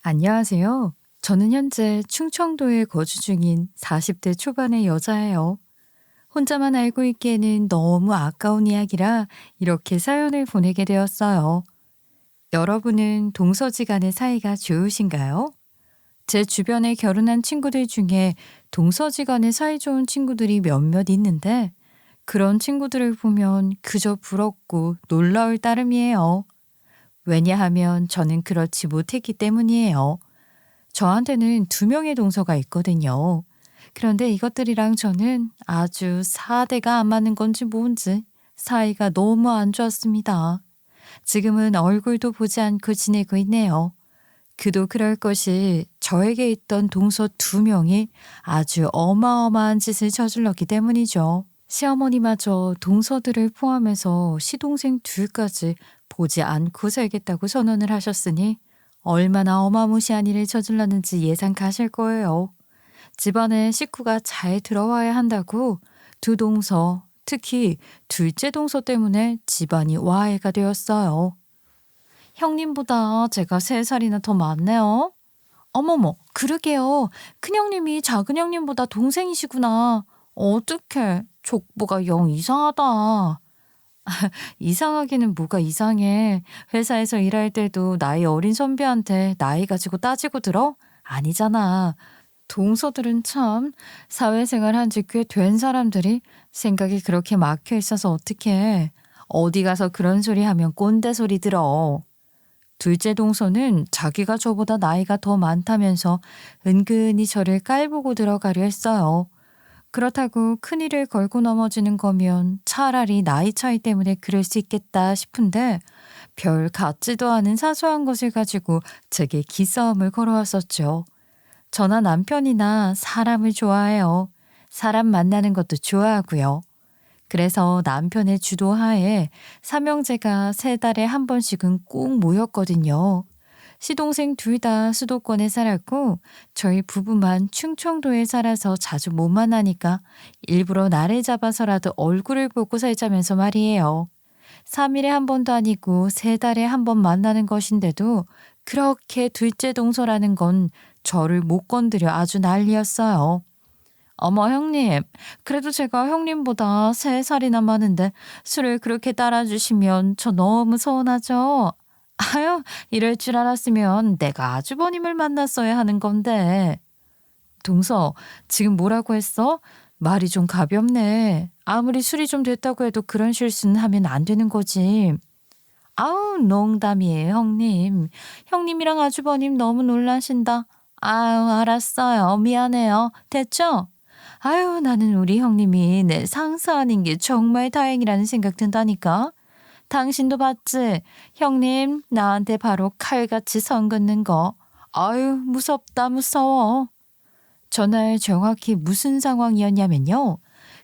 안녕하세요. 저는 현재 충청도에 거주 중인 40대 초반의 여자예요. 혼자만 알고 있기에는 너무 아까운 이야기라 이렇게 사연을 보내게 되었어요. 여러분은 동서지간의 사이가 좋으신가요? 제 주변에 결혼한 친구들 중에 동서지간의 사이 좋은 친구들이 몇몇 있는데 그런 친구들을 보면 그저 부럽고 놀라울 따름이에요. 왜냐하면 저는 그렇지 못했기 때문이에요. 저한테는 두 명의 동서가 있거든요. 그런데 이것들이랑 저는 아주 사대가 안 맞는 건지 뭔지 사이가 너무 안 좋았습니다. 지금은 얼굴도 보지 않고 지내고 있네요. 그도 그럴 것이 저에게 있던 동서 두 명이 아주 어마어마한 짓을 저질렀기 때문이죠. 시어머니마저 동서들을 포함해서 시동생 둘까지 보지 않고 살겠다고 선언을 하셨으니 얼마나 어마무시한 일을 저질렀는지 예상 가실 거예요. 집안에 식구가 잘 들어와야 한다고 두 동서, 특히 둘째 동서 때문에 집안이 와해가 되었어요. 형님보다 제가 3살이나 더 많네요. 어머머, 그러게요. 큰형님이 작은형님보다 동생이시구나. 어떡해. 족보가 영 이상하다. 이상하기는 뭐가 이상해. 회사에서 일할 때도 나이 어린 선배한테 나이 가지고 따지고 들어? 아니잖아. 동서들은 참 사회생활 한 지 꽤 된 사람들이 생각이 그렇게 막혀 있어서 어떡해. 어디 가서 그런 소리 하면 꼰대 소리 들어. 둘째 동서는 자기가 저보다 나이가 더 많다면서 은근히 저를 깔보고 들어가려 했어요. 그렇다고 큰일을 걸고 넘어지는 거면 차라리 나이 차이 때문에 그럴 수 있겠다 싶은데 별 같지도 않은 사소한 것을 가지고 제게 기싸움을 걸어왔었죠. 저나 남편이나 사람을 좋아해요. 사람 만나는 것도 좋아하고요. 그래서 남편의 주도하에 삼형제가 3달에 한 번씩은 꼭 모였거든요. 시동생 둘 다 수도권에 살았고 저희 부부만 충청도에 살아서 자주 못 만나니까 일부러 날을 잡아서라도 얼굴을 보고 살자면서 말이에요. 3일에 한 번도 아니고 3달에 한 번 만나는 것인데도 그렇게 둘째 동서라는 건 저를 못 건드려 아주 난리였어요. 어머 형님, 그래도 제가 형님보다 3살이나 많은데 술을 그렇게 따라주시면 저 너무 서운하죠? 아유, 이럴 줄 알았으면 내가 아주버님을 만났어야 하는 건데. 동서, 지금 뭐라고 했어? 말이 좀 가볍네. 아무리 술이 좀 됐다고 해도 그런 실수는 하면 안 되는 거지. 아우, 농담이에요, 형님. 형님이랑 아주버님 너무 놀라신다. 아유, 알았어요. 미안해요. 됐죠? 아유, 나는 우리 형님이 내 상사 아닌 게 정말 다행이라는 생각 든다니까. 당신도 봤지? 형님, 나한테 바로 칼같이 선 긋는 거. 아유, 무섭다, 무서워. 전날 정확히 무슨 상황이었냐면요.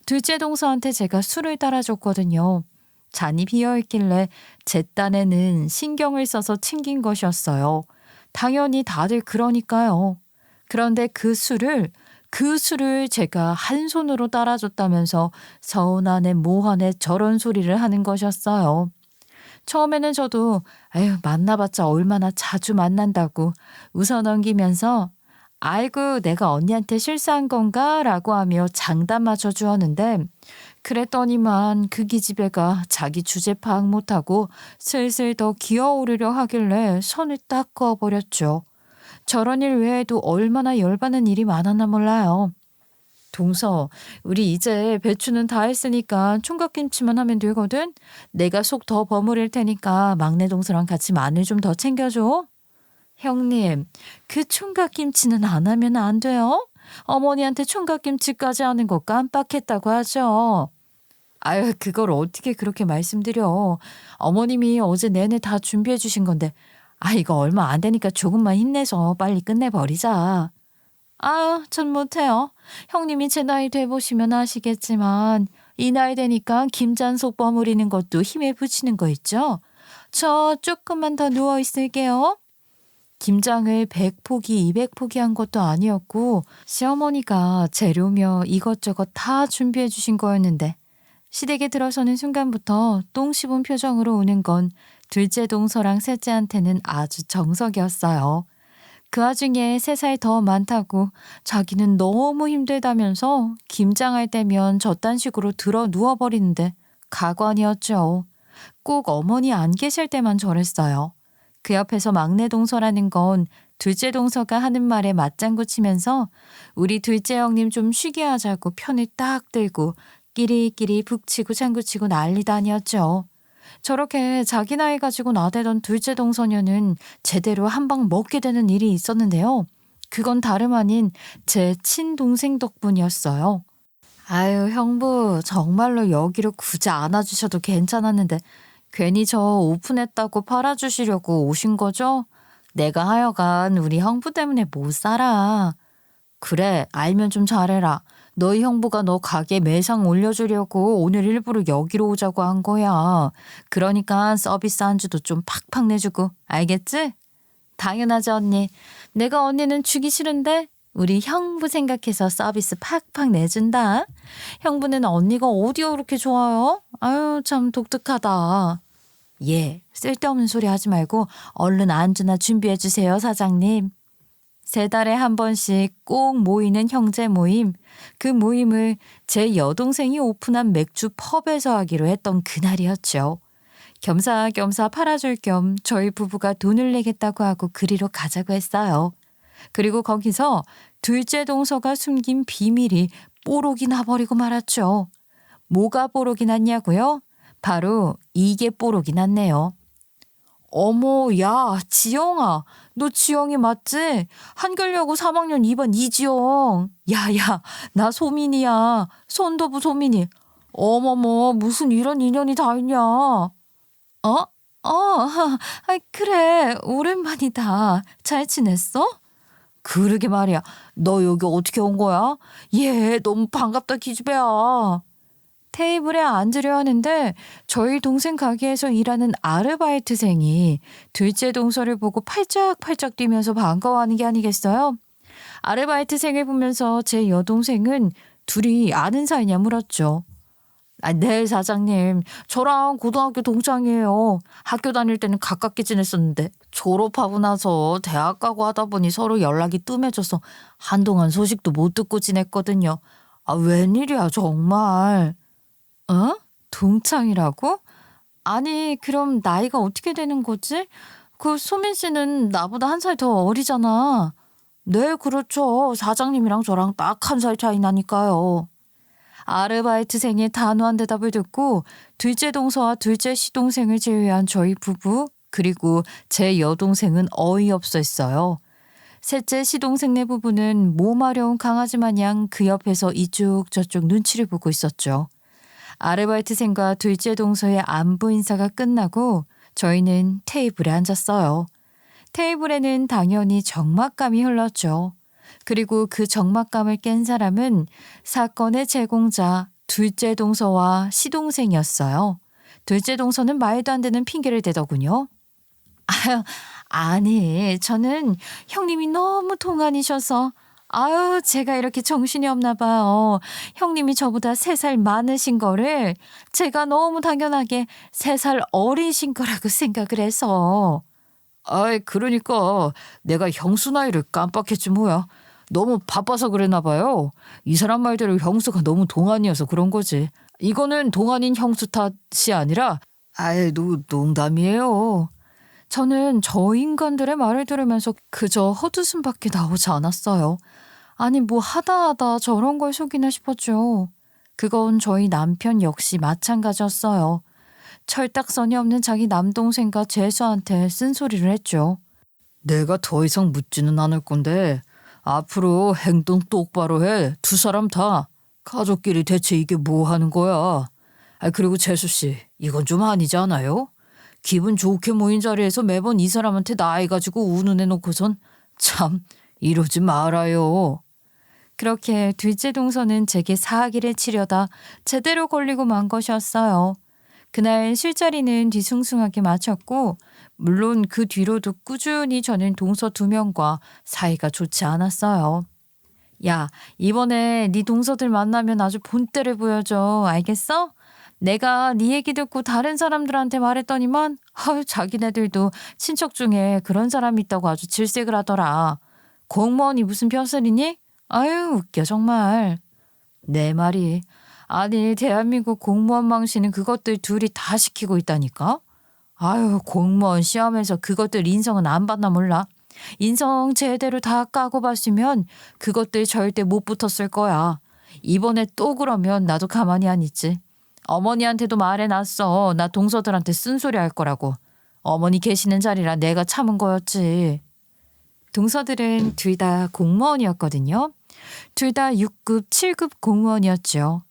둘째 동서한테 제가 술을 따라줬거든요. 잔이 비어있길래 제 딴에는 신경을 써서 챙긴 것이었어요. 당연히 다들 그러니까요. 그런데 그 술을 제가 한 손으로 따라줬다면서 서운하네 뭐하네 저런 소리를 하는 것이었어요. 처음에는 저도 에휴 만나봤자 얼마나 자주 만난다고 웃어넘기면서 아이고 내가 언니한테 실수한 건가 라고 하며 장담마저 주었는데 그랬더니만 그 기집애가 자기 주제 파악 못하고 슬슬 더 기어오르려 하길래 선을 딱 그어버렸죠. 저런 일 외에도 얼마나 열받는 일이 많았나 몰라요. 동서, 우리 이제 배추는 다 했으니까 총각김치만 하면 되거든? 내가 속 더 버무릴 테니까 막내 동서랑 같이 마늘 좀 더 챙겨줘. 형님, 그 총각김치는 안 하면 안 돼요? 어머니한테 총각김치까지 하는 거 깜빡했다고 하죠. 아유, 그걸 어떻게 그렇게 말씀드려. 어머님이 어제 내내 다 준비해 주신 건데, 아, 이거 얼마 안 되니까 조금만 힘내서 빨리 끝내버리자. 아유, 전 못해요. 형님이 제 나이 돼보시면 아시겠지만, 이 나이 되니까 김장속 버무리는 것도 힘에 부치는 거 있죠? 저 조금만 더 누워 있을게요. 김장을 100포기, 200포기 한 것도 아니었고, 시어머니가 재료며 이것저것 다 준비해 주신 거였는데, 시댁에 들어서는 순간부터 똥 씹은 표정으로 오는 건 둘째 동서랑 셋째한테는 아주 정석이었어요. 그 와중에 3살 더 많다고 자기는 너무 힘들다면서 김장할 때면 저딴 식으로 들어 누워버리는데 가관이었죠. 꼭 어머니 안 계실 때만 저랬어요. 그 옆에서 막내 동서라는 건 둘째 동서가 하는 말에 맞장구 치면서 우리 둘째 형님 좀 쉬게 하자고 편을 딱 들고 끼리끼리 북치고 장구치고 난리도 아니었죠. 저렇게 자기 나이 가지고 나대던 둘째 동서녀는 제대로 한 방 먹게 되는 일이 있었는데요. 그건 다름 아닌 제 친동생 덕분이었어요. 아유, 형부, 정말로 여기로 굳이 안아주셔도 괜찮았는데 괜히 저 오픈했다고 팔아주시려고 오신 거죠? 내가 하여간 우리 형부 때문에 못 살아. 그래, 알면 좀 잘해라. 너희 형부가 너 가게 매상 올려주려고 오늘 일부러 여기로 오자고 한 거야. 그러니까 서비스 안주도 좀 팍팍 내주고, 알겠지? 당연하지, 언니. 내가 언니는 주기 싫은데 우리 형부 생각해서 서비스 팍팍 내준다. 형부는 언니가 어디가 그렇게 좋아요? 아유, 참 독특하다. 예, 쓸데없는 소리 하지 말고 얼른 안주나 준비해 주세요, 사장님. 3달에 한 번씩 꼭 모이는 형제 모임. 그 모임을 제 여동생이 오픈한 맥주 펍에서 하기로 했던 그날이었죠. 겸사겸사 팔아줄 겸 저희 부부가 돈을 내겠다고 하고 그리로 가자고 했어요. 그리고 거기서 둘째 동서가 숨긴 비밀이 뽀록이 나버리고 말았죠. 뭐가 뽀록이 났냐고요? 바로 이게 뽀록이 났네요. 어머, 야, 지영아. 너 지영이 맞지? 한글여고 3학년 2반 이지영. 야, 나 소민이야. 손도부 소민이. 어머머, 무슨 이런 인연이 다 있냐. 그래. 오랜만이다. 잘 지냈어? 그러게 말이야. 너 여기 어떻게 온 거야? 예, 너무 반갑다, 기집애야. 테이블에 앉으려 하는데 저희 동생 가게에서 일하는 아르바이트생이 둘째 동서를 보고 팔짝팔짝 뛰면서 반가워하는 게 아니겠어요? 아르바이트생을 보면서 제 여동생은 둘이 아는 사이냐 물었죠. 네, 사장님. 저랑 고등학교 동창이에요. 학교 다닐 때는 가깝게 지냈었는데 졸업하고 나서 대학 가고 하다 보니 서로 연락이 뜸해져서 한동안 소식도 못 듣고 지냈거든요. 웬일이야, 정말. 어? 동창이라고? 아니, 그럼 나이가 어떻게 되는 거지? 그 소민 씨는 나보다 1살 더 어리잖아. 네, 그렇죠. 사장님이랑 저랑 딱 1살 차이 나니까요. 아르바이트생의 단호한 대답을 듣고 둘째 동서와 둘째 시동생을 제외한 저희 부부 그리고 제 여동생은 어이없어 했어요. 셋째 시동생네 부부는 몸아려운 강아지 마냥 그 옆에서 이쪽 저쪽 눈치를 보고 있었죠. 아르바이트생과 둘째 동서의 안부 인사가 끝나고 저희는 테이블에 앉았어요. 테이블에는 당연히 적막감이 흘렀죠. 그리고 그 적막감을 깬 사람은 사건의 제공자 둘째 동서와 시동생이었어요. 둘째 동서는 말도 안 되는 핑계를 대더군요. 아니, 저는 형님이 너무 동안이셔서 제가 이렇게 정신이 없나 봐요. 형님이 저보다 3살 많으신 거를 제가 너무 당연하게 3살 어리신 거라고 생각을 해서. 그러니까 내가 형수 나이를 깜빡했지 뭐야. 너무 바빠서 그랬나 봐요. 이 사람 말대로 형수가 너무 동안이어서 그런 거지. 이거는 동안인 형수 탓이 아니라 농담이에요. 저는 저 인간들의 말을 들으면서 그저 헛웃음밖에 나오지 않았어요. 아니, 뭐 하다 저런 걸 속이나 싶었죠. 그건 저희 남편 역시 마찬가지였어요. 철딱서니 없는 자기 남동생과 재수한테 쓴소리를 했죠. 내가 더 이상 묻지는 않을 건데 앞으로 행동 똑바로 해. 2사람 다. 가족끼리 대체 이게 뭐 하는 거야. 그리고 재수 씨, 이건 좀 아니지 않아요? 기분 좋게 모인 자리에서 매번 이 사람한테 나이 가지고 운운해 놓고선 참 이러지 말아요. 그렇게 둘째 동서는 제게 사기를 치려다 제대로 걸리고 만 것이었어요. 그날 술자리는 뒤숭숭하게 마쳤고 물론 그 뒤로도 꾸준히 저는 동서 2명과 사이가 좋지 않았어요. 야, 이번에 네 동서들 만나면 아주 본때를 보여줘. 알겠어? 내가 네 얘기 듣고 다른 사람들한테 말했더니만 아유 자기네들도 친척 중에 그런 사람이 있다고 아주 질색을 하더라. 공무원이 무슨 벼슬이니? 아유 웃겨 정말. 내 말이. 아니 대한민국 공무원 망신은 그것들 둘이 다 시키고 있다니까? 아유 공무원 시험에서 그것들 인성은 안 받나 몰라. 인성 제대로 다 까고 봤으면 그것들 절대 못 붙었을 거야. 이번에 또 그러면 나도 가만히 안 있지. 어머니한테도 말해놨어. 나 동서들한테 쓴소리 할 거라고. 어머니 계시는 자리라 내가 참은 거였지. 동서들은 둘 다 공무원이었거든요. 둘 다 6급, 7급 공무원이었죠.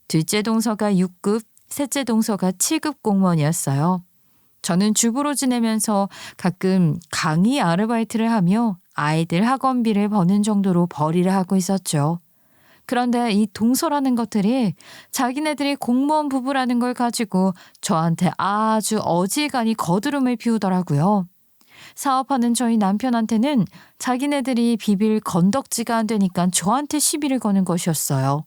둘째 동서가 6급, 셋째 동서가 7급 공무원이었어요. 저는 주부로 지내면서 가끔 강의 아르바이트를 하며 아이들 학원비를 버는 정도로 벌이를 하고 있었죠. 그런데 이 동서라는 것들이 자기네들이 공무원 부부라는 걸 가지고 저한테 아주 어지간히 거드름을 피우더라고요. 사업하는 저희 남편한테는 자기네들이 비빌 건덕지가 안 되니까 저한테 시비를 거는 것이었어요.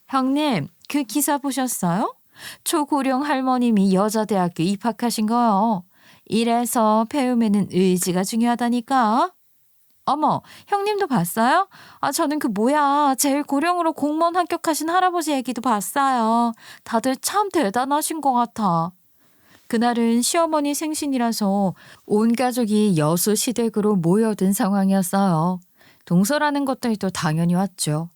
형님, 그 기사 보셨어요? 초고령 할머님이 여자대학교 입학하신 거요. 이래서 배움에는 의지가 중요하다니까. 어머, 형님도 봤어요? 아, 저는 그 뭐야, 제일 고령으로 공무원 합격하신 할아버지 얘기도 봤어요. 다들 참 대단하신 것 같아. 그날은 시어머니 생신이라서 온 가족이 여수 시댁으로 모여든 상황이었어요. 동서라는 것들도 당연히 왔죠.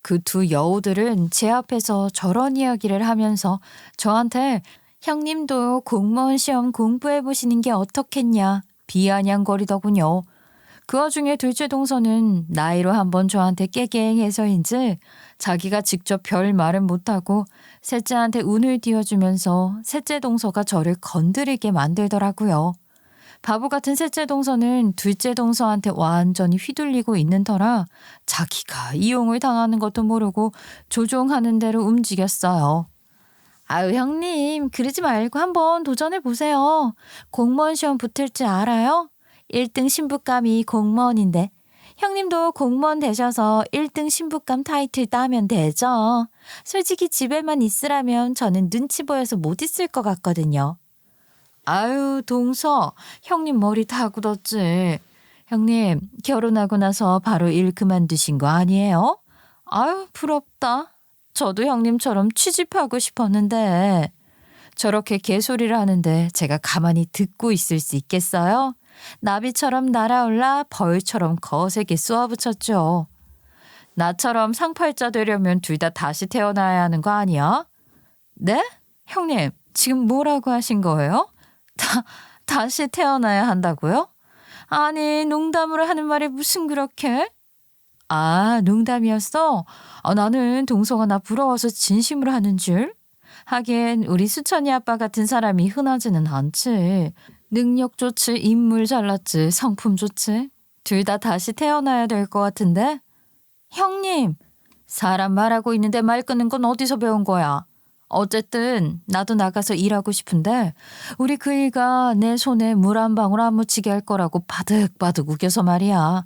그 두 여우들은 제 앞에서 저런 이야기를 하면서 저한테 형님도 공무원 시험 공부해 보시는 게 어떻겠냐 비아냥거리더군요. 그 와중에 둘째 동서는 나이로 한번 저한테 깨갱해서인지 자기가 직접 별 말은 못하고 셋째한테 운을 띄워주면서 셋째 동서가 저를 건드리게 만들더라고요. 바보 같은 셋째 동서는 둘째 동서한테 완전히 휘둘리고 있는 터라 자기가 이용을 당하는 것도 모르고 조종하는 대로 움직였어요. 아유 형님 그러지 말고 한번 도전해 보세요. 공무원 시험 붙을지 알아요? 1등 신부감이 공무원인데 형님도 공무원 되셔서 1등 신부감 타이틀 따면 되죠. 솔직히 집에만 있으라면 저는 눈치 보여서 못 있을 것 같거든요. 아유 동서 형님 머리 다 굳었지. 형님 결혼하고 나서 바로 일 그만두신 거 아니에요? 아유 부럽다. 저도 형님처럼 취직하고 싶었는데. 저렇게 개소리를 하는데 제가 가만히 듣고 있을 수 있겠어요? 나비처럼 날아올라 벌처럼 거세게 쏘아붙였죠. 나처럼 상팔자 되려면 둘 다 다시 태어나야 하는 거 아니야? 네? 형님 지금 뭐라고 하신 거예요? 다시 태어나야 한다고요? 아니 농담으로 하는 말이 무슨 그렇게? 아 농담이었어? 나는 동서가 나 부러워서 진심으로 하는 줄? 하긴 우리 수천이 아빠 같은 사람이 흔하지는 않지. 능력 좋지, 인물 잘났지, 성품 좋지. 둘 다 다시 태어나야 될 것 같은데? 형님, 사람 말하고 있는데 말 끊는 건 어디서 배운 거야? 어쨌든 나도 나가서 일하고 싶은데 우리 그 일가 내 손에 물 한 방울 안 묻히게 할 거라고 바득바득 우겨서 말이야.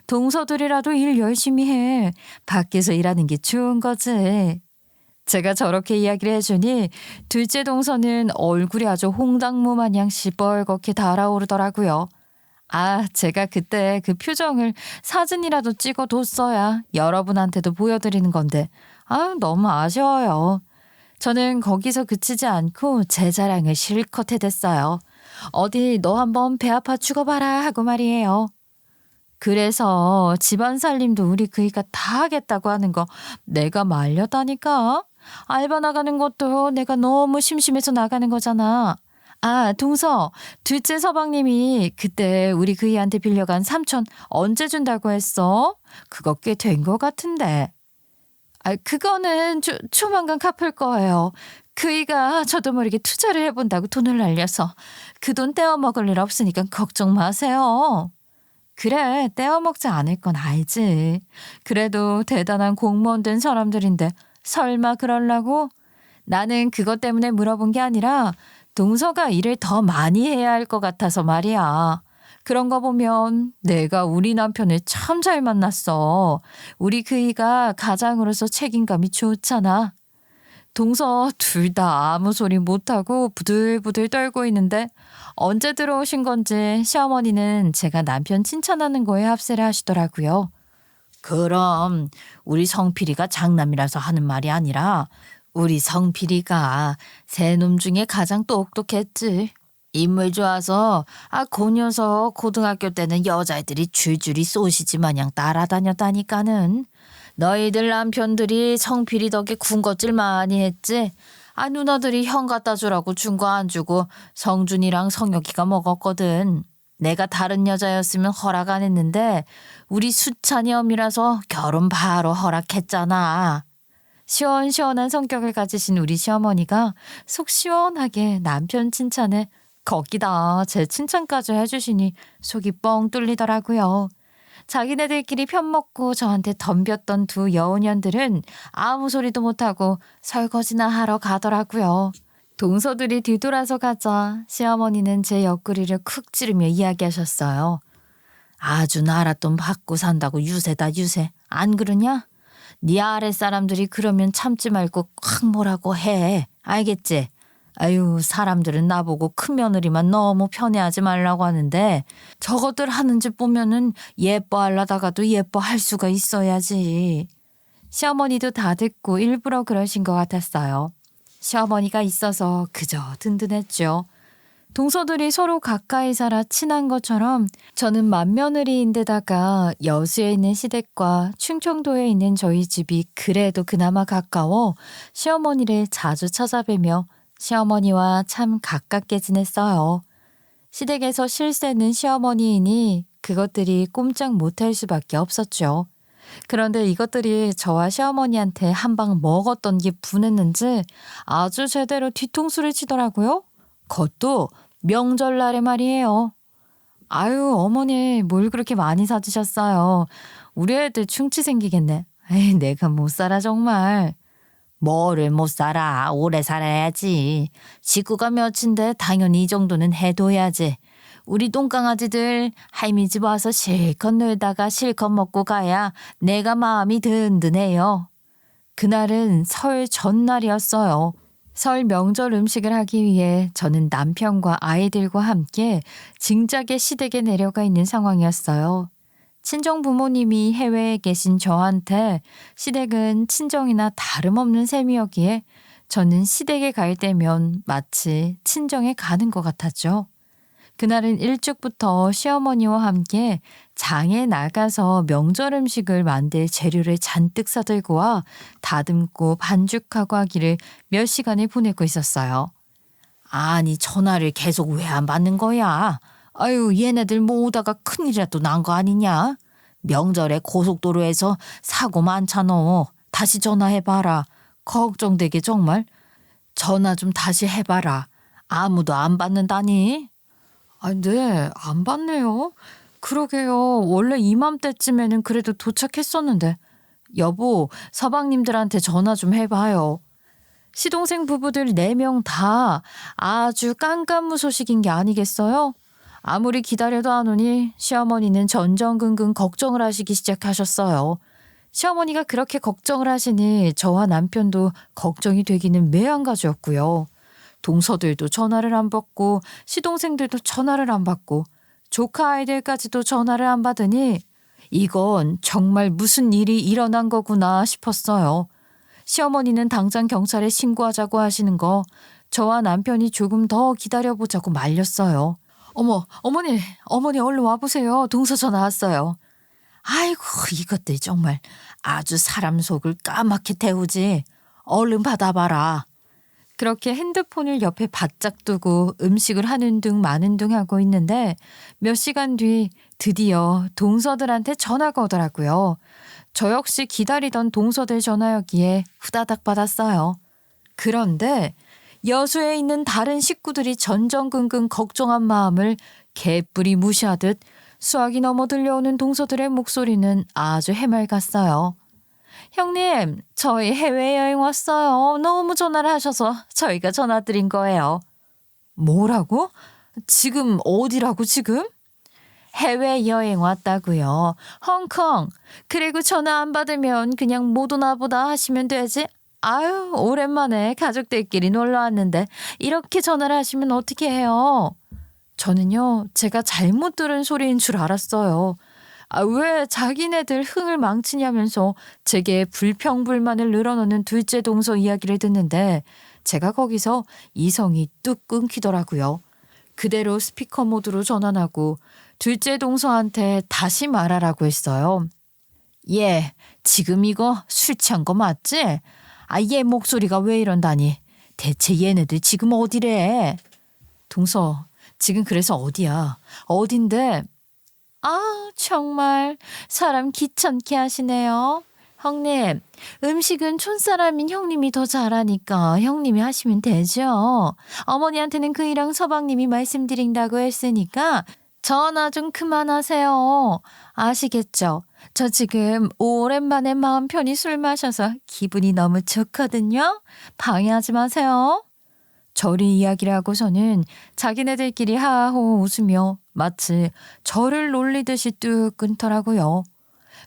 동서들이라도 일 열심히 해. 밖에서 일하는 게 좋은 거지. 제가 저렇게 이야기를 해주니 둘째 동서는 얼굴이 아주 홍당무 마냥 시뻘겋게 달아오르더라고요. 아, 제가 그때 그 표정을 사진이라도 찍어뒀어야 여러분한테도 보여드리는 건데 너무 아쉬워요. 저는 거기서 그치지 않고 제 자랑을 실컷 해댔어요. 어디 너 한번 배 아파 죽어봐라 하고 말이에요. 그래서 집안 살림도 우리 그이가 다 하겠다고 하는 거 내가 말렸다니까. 알바 나가는 것도 내가 너무 심심해서 나가는 거잖아. 아, 동서, 둘째 서방님이 그때 우리 그이한테 빌려간 3천 언제 준다고 했어? 그거 꽤 된 거 같은데. 아, 그거는 조만간 갚을 거예요. 그이가 저도 모르게 투자를 해본다고 돈을 날려서 그 돈 떼어 먹을 일 없으니까 걱정 마세요. 그래, 떼어 먹지 않을 건 알지. 그래도 대단한 공무원 된 사람들인데 설마 그럴라고? 나는 그것 때문에 물어본 게 아니라 동서가 일을 더 많이 해야 할 것 같아서 말이야. 그런 거 보면 내가 우리 남편을 참 잘 만났어. 우리 그이가 가장으로서 책임감이 좋잖아. 동서 둘 다 아무 소리 못하고 부들부들 떨고 있는데 언제 들어오신 건지 시어머니는 제가 남편 칭찬하는 거에 합세를 하시더라고요. 그럼 우리 성필이가 장남이라서 하는 말이 아니라 우리 성필이가 세 놈 중에 가장 똑똑했지. 인물 좋아서 그 녀석 고등학교 때는 여자애들이 줄줄이 소시지 마냥 따라다녔다니까는. 너희들 남편들이 성필이 덕에 군것질 많이 했지. 누나들이 형 갖다 주라고 준 거 안 주고 성준이랑 성혁이가 먹었거든. 내가 다른 여자였으면 허락 안 했는데 우리 수찬이 엄이라서 결혼 바로 허락했잖아. 시원시원한 성격을 가지신 우리 시어머니가 속 시원하게 남편 칭찬에 거기다 제 칭찬까지 해주시니 속이 뻥 뚫리더라고요. 자기네들끼리 편먹고 저한테 덤볐던 두 여우년들은 아무 소리도 못하고 설거지나 하러 가더라고요. 동서들이 뒤돌아서 가자 시어머니는 제 옆구리를 쿡 찌르며 이야기하셨어요. 아주 나랏돈 받고 산다고 유세다 유세. 안 그러냐? 네 아랫사람들이 그러면 참지 말고 확 뭐라고 해. 알겠지? 아유, 사람들은 나보고 큰 며느리만 너무 편애하지 말라고 하는데 저것들 하는 짓 보면은 예뻐하려다가도 예뻐할 수가 있어야지. 시어머니도 다 듣고 일부러 그러신 것 같았어요. 시어머니가 있어서 그저 든든했죠. 동서들이 서로 가까이 살아 친한 것처럼 저는 맏며느리인데다가 여수에 있는 시댁과 충청도에 있는 저희 집이 그래도 그나마 가까워 시어머니를 자주 찾아뵈며 시어머니와 참 가깝게 지냈어요. 시댁에서 실세는 시어머니이니 그것들이 꼼짝 못할 수밖에 없었죠. 그런데 이것들이 저와 시어머니한테 한 방 먹었던 게 분했는지 아주 제대로 뒤통수를 치더라고요. 그것도 명절날에 말이에요. 아유, 어머니 뭘 그렇게 많이 사주셨어요. 우리 애들 충치 생기겠네. 에이, 내가 못 살아 정말. 뭐를 못 살아. 오래 살아야지. 식구가 몇인데 당연히 이 정도는 해둬야지. 우리 똥강아지들 할미 집 와서 실컷 놀다가 실컷 먹고 가야 내가 마음이 든든해요. 그날은 설 전날이었어요. 설 명절 음식을 하기 위해 저는 남편과 아이들과 함께 진작에 시댁에 내려가 있는 상황이었어요. 친정 부모님이 해외에 계신 저한테 시댁은 친정이나 다름없는 셈이었기에 저는 시댁에 갈 때면 마치 친정에 가는 것 같았죠. 그날은 일찍부터 시어머니와 함께 장에 나가서 명절 음식을 만들 재료를 잔뜩 사들고 와 다듬고 반죽하고 하기를 몇 시간을 보내고 있었어요. 아니, 전화를 계속 왜 안 받는 거야? 아유, 얘네들 모으다가 큰일이라도 난 거 아니냐? 명절에 고속도로에서 사고 많잖아. 다시 전화해봐라. 걱정되게 정말. 전화 좀 다시 해봐라. 아무도 안 받는다니? 네, 안 받네요. 그러게요. 원래 이맘때쯤에는 그래도 도착했었는데. 여보, 서방님들한테 전화 좀 해봐요. 시동생 부부들 4명 다 아주 깜깜무소식인 게 아니겠어요? 아무리 기다려도 안 오니 시어머니는 전전긍긍 걱정을 하시기 시작하셨어요. 시어머니가 그렇게 걱정을 하시니 저와 남편도 걱정이 되기는 매한가지였고요. 동서들도 전화를 안 받고 시동생들도 전화를 안 받고 조카 아이들까지도 전화를 안 받으니 이건 정말 무슨 일이 일어난 거구나 싶었어요. 시어머니는 당장 경찰에 신고하자고 하시는 거 저와 남편이 조금 더 기다려보자고 말렸어요. 어머니 얼른 와보세요. 동서 전화 왔어요. 아이고, 이것들 정말 아주 사람 속을 까맣게 태우지. 얼른 받아봐라. 그렇게 핸드폰을 옆에 바짝 두고 음식을 하는 둥 마는 둥 하고 있는데 몇 시간 뒤 드디어 동서들한테 전화가 오더라고요. 저 역시 기다리던 동서들 전화였기에 후다닥 받았어요. 그런데 여수에 있는 다른 식구들이 전전긍긍 걱정한 마음을 개뿔이 무시하듯 수학이 넘어 들려오는 동서들의 목소리는 아주 해맑았어요. 형님, 저희 해외여행 왔어요. 너무 전화를 하셔서 저희가 전화 드린 거예요. 뭐라고? 지금 어디라고 지금? 해외여행 왔다고요. 홍콩. 그리고 전화 안 받으면 그냥 못 오나 보다 하시면 되지. 아유, 오랜만에 가족들끼리 놀러 왔는데 이렇게 전화를 하시면 어떻게 해요? 저는요, 제가 잘못 들은 소리인 줄 알았어요. 왜 자기네들 흥을 망치냐면서 제게 불평불만을 늘어놓는 둘째 동서 이야기를 듣는데 제가 거기서 이성이 뚝 끊기더라고요. 그대로 스피커 모드로 전환하고 둘째 동서한테 다시 말하라고 했어요. 얘, 지금 이거 술 취한 거 맞지? 얘 목소리가 왜 이런다니? 대체 얘네들 지금 어디래? 동서, 지금 그래서 어디야? 어딘데? 정말 사람 귀찮게 하시네요. 형님, 음식은 촌사람인 형님이 더 잘하니까 형님이 하시면 되죠. 어머니한테는 그이랑 서방님이 말씀드린다고 했으니까 전화 좀 그만하세요. 아시겠죠? 저 지금 오랜만에 마음 편히 술 마셔서 기분이 너무 좋거든요. 방해하지 마세요. 저리 이야기를 하고서는 자기네들끼리 하하호 웃으며 마치 저를 놀리듯이 뚝 끊더라고요.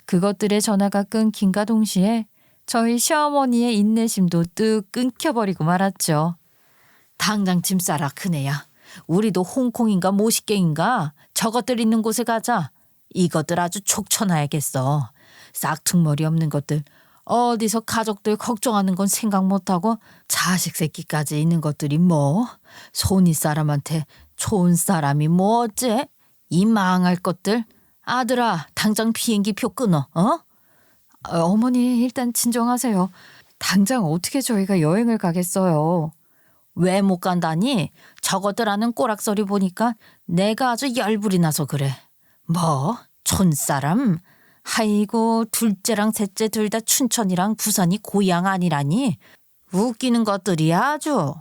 그것들의 전화가 끊긴과 동시에 저희 시어머니의 인내심도 뚝 끊겨버리고 말았죠. 당장 짐 싸라 큰애야. 우리도 홍콩인가 모식갱인가 저것들 있는 곳에 가자. 이것들 아주 촉쳐놔야겠어. 싹퉁머리 없는 것들. 어디서 가족들 걱정하는 건 생각 못하고 자식 새끼까지 있는 것들이 뭐. 손이 사람한테 좋은 사람이 뭐 어째? 이 망할 것들. 아들아 당장 비행기 표 끊어. 어머니 일단 진정하세요. 당장 어떻게 저희가 여행을 가겠어요. 왜 못 간다니? 저것들 하는 꼬락서리 보니까 내가 아주 열불이 나서 그래. 뭐? 촌사람? 아이고 둘째랑 셋째 둘 다 춘천이랑 부산이 고향 아니라니? 웃기는 것들이야 아주.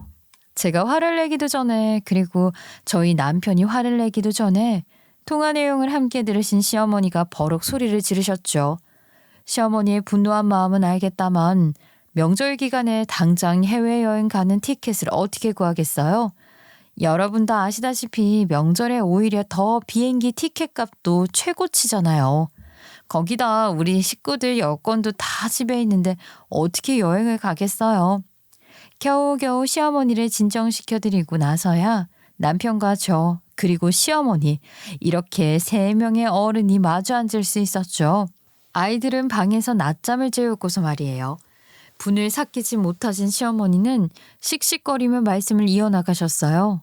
제가 화를 내기도 전에 그리고 저희 남편이 화를 내기도 전에 통화 내용을 함께 들으신 시어머니가 버럭 소리를 지르셨죠. 시어머니의 분노한 마음은 알겠다만 명절 기간에 당장 해외여행 가는 티켓을 어떻게 구하겠어요? 여러분 다 아시다시피 명절에 오히려 더 비행기 티켓 값도 최고치잖아요. 거기다 우리 식구들 여권도 다 집에 있는데 어떻게 여행을 가겠어요? 겨우겨우 시어머니를 진정시켜드리고 나서야 남편과 저 그리고 시어머니 이렇게 3명의 어른이 마주 앉을 수 있었죠. 아이들은 방에서 낮잠을 재우고서 말이에요. 분을 삭히지 못하신 시어머니는 씩씩거리며 말씀을 이어나가셨어요.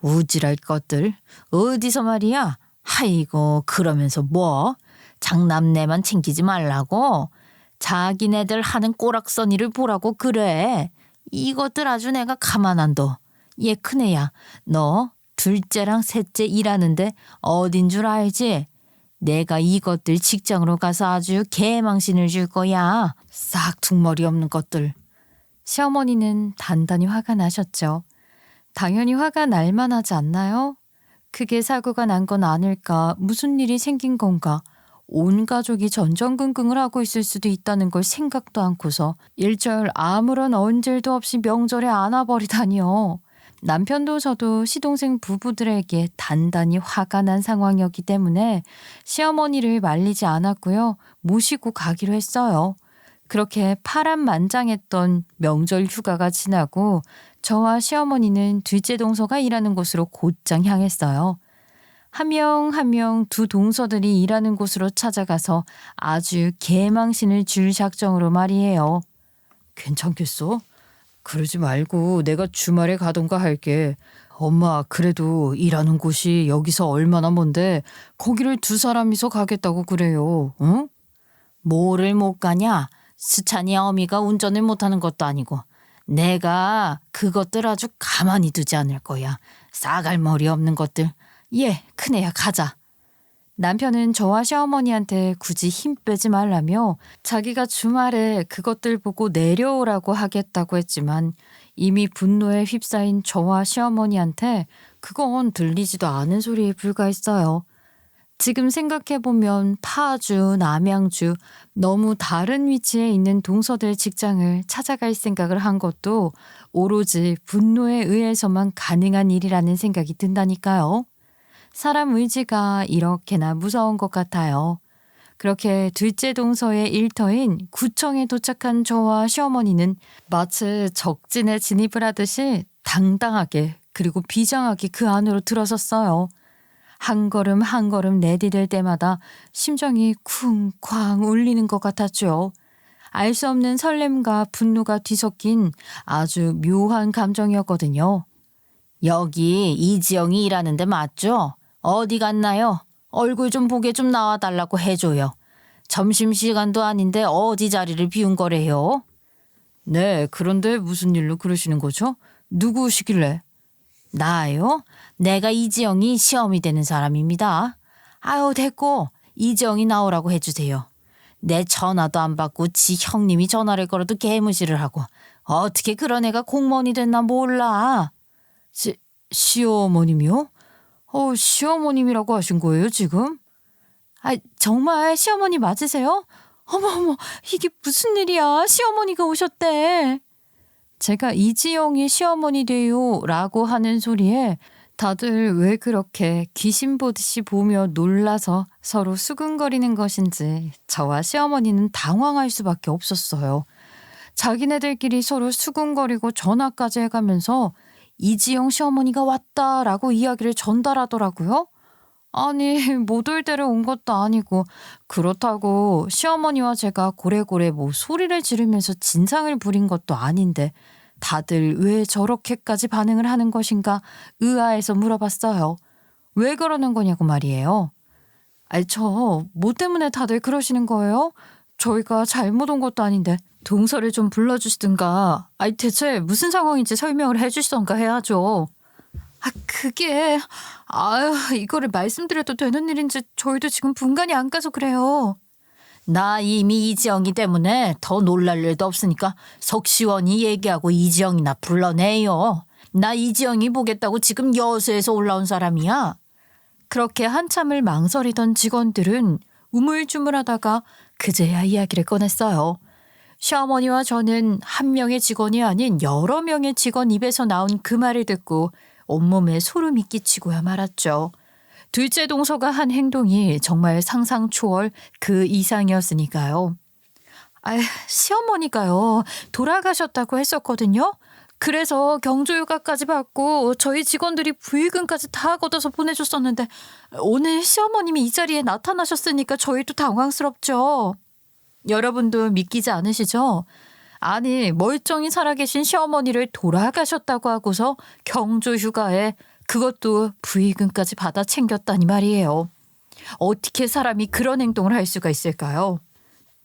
우질할 것들 어디서 말이야? 아이고 그러면서 뭐? 장남내만 챙기지 말라고? 자기네들 하는 꼬락서니를 보라고 그래. 이것들 아주 내가 가만 안 둬. 얘 큰애야. 너 둘째랑 셋째 일하는데 어딘 줄 알지? 내가 이것들 직장으로 가서 아주 개망신을 줄 거야. 싹퉁머리 없는 것들. 시어머니는 단단히 화가 나셨죠. 당연히 화가 날 만하지 않나요? 크게 사고가 난 건 아닐까? 무슨 일이 생긴 건가? 온 가족이 전전긍긍을 하고 있을 수도 있다는 걸 생각도 않고서 일절 아무런 언질도 없이 명절에 안아버리다니요. 남편도 저도 시동생 부부들에게 단단히 화가 난 상황이었기 때문에 시어머니를 말리지 않았고요. 모시고 가기로 했어요. 그렇게 파란만장했던 명절 휴가가 지나고 저와 시어머니는 둘째 동서가 일하는 곳으로 곧장 향했어요. 한 명 한 명 두 동서들이 일하는 곳으로 찾아가서 아주 개망신을 줄 작정으로 말이에요. 괜찮겠어? 그러지 말고 내가 주말에 가던가 할게. 엄마 그래도 일하는 곳이 여기서 얼마나 먼데 거기를 두 사람이서 가겠다고 그래요. 응? 뭐를 못 가냐? 수찬이 어미가 운전을 못하는 것도 아니고 내가 그것들 아주 가만히 두지 않을 거야. 싸갈머리 없는 것들. 예, 큰애야 가자. 남편은 저와 시어머니한테 굳이 힘 빼지 말라며 자기가 주말에 그것들 보고 내려오라고 하겠다고 했지만 이미 분노에 휩싸인 저와 시어머니한테 그건 들리지도 않은 소리에 불과했어요. 지금 생각해보면 파주, 남양주 너무 다른 위치에 있는 동서들 직장을 찾아갈 생각을 한 것도 오로지 분노에 의해서만 가능한 일이라는 생각이 든다니까요. 사람 의지가 이렇게나 무서운 것 같아요. 그렇게 둘째 동서의 일터인 구청에 도착한 저와 시어머니는 마치 적진에 진입을 하듯이 당당하게 그리고 비장하게 그 안으로 들어섰어요. 한 걸음 한 걸음 내디딜 때마다 심장이 쿵쾅 울리는 것 같았죠. 알 수 없는 설렘과 분노가 뒤섞인 아주 묘한 감정이었거든요. 여기 이지영이 일하는데 맞죠? 어디 갔나요? 얼굴 좀 보게 좀 나와달라고 해줘요. 점심시간도 아닌데 어디 자리를 비운 거래요? 네, 그런데 무슨 일로 그러시는 거죠? 누구시길래? 나요? 내가 이지영이 시험이 되는 사람입니다. 아유, 됐고 이지영이 나오라고 해주세요. 내 전화도 안 받고 지 형님이 전화를 걸어도 개무시를 하고 어떻게 그런 애가 공무원이 됐나 몰라. 시어머님이요? 시어머님이라고 하신 거예요, 지금? 아, 정말 시어머니 맞으세요? 어머, 이게 무슨 일이야? 시어머니가 오셨대. 제가 이지영이 시어머니 돼요 라고 하는 소리에 다들 왜 그렇게 귀신 보듯이 보며 놀라서 서로 수근거리는 것인지 저와 시어머니는 당황할 수밖에 없었어요. 자기네들끼리 서로 수근거리고 전화까지 해가면서 이지영 시어머니가 왔다라고 이야기를 전달하더라고요. 아니, 못 올 때를 온 것도 아니고 그렇다고 시어머니와 제가 고래고래 뭐 소리를 지르면서 진상을 부린 것도 아닌데 다들 왜 저렇게까지 반응을 하는 것인가 의아해서 물어봤어요. 왜 그러는 거냐고 말이에요. 아니, 뭐 때문에 다들 그러시는 거예요? 저희가 잘못 온 것도 아닌데 동서를 좀 불러주시든가. 아니, 대체 무슨 상황인지 설명을 해주시던가 해야죠. 그게 이거를 말씀드려도 되는 일인지 저희도 지금 분간이 안 가서 그래요. 나 이미 이지영이 때문에 더 놀랄 일도 없으니까 속 시원히 얘기하고 이지영이나 불러내요. 나 이지영이 보겠다고 지금 여수에서 올라온 사람이야. 그렇게 한참을 망설이던 직원들은 우물쭈물하다가 그제야 이야기를 꺼냈어요. 시어머니와 저는 한 명의 직원이 아닌 여러 명의 직원 입에서 나온 그 말을 듣고 온몸에 소름이 끼치고야 말았죠. 둘째 동서가 한 행동이 정말 상상 초월 그 이상이었으니까요. 시어머니가요, 돌아가셨다고 했었거든요. 그래서 경조휴가까지 받고 저희 직원들이 부의금까지 다 걷어서 보내줬었는데 오늘 시어머님이 이 자리에 나타나셨으니까 저희도 당황스럽죠. 여러분도 믿기지 않으시죠? 아니, 멀쩡히 살아계신 시어머니를 돌아가셨다고 하고서 경조휴가에 그것도 부의금까지 받아 챙겼다니 말이에요. 어떻게 사람이 그런 행동을 할 수가 있을까요?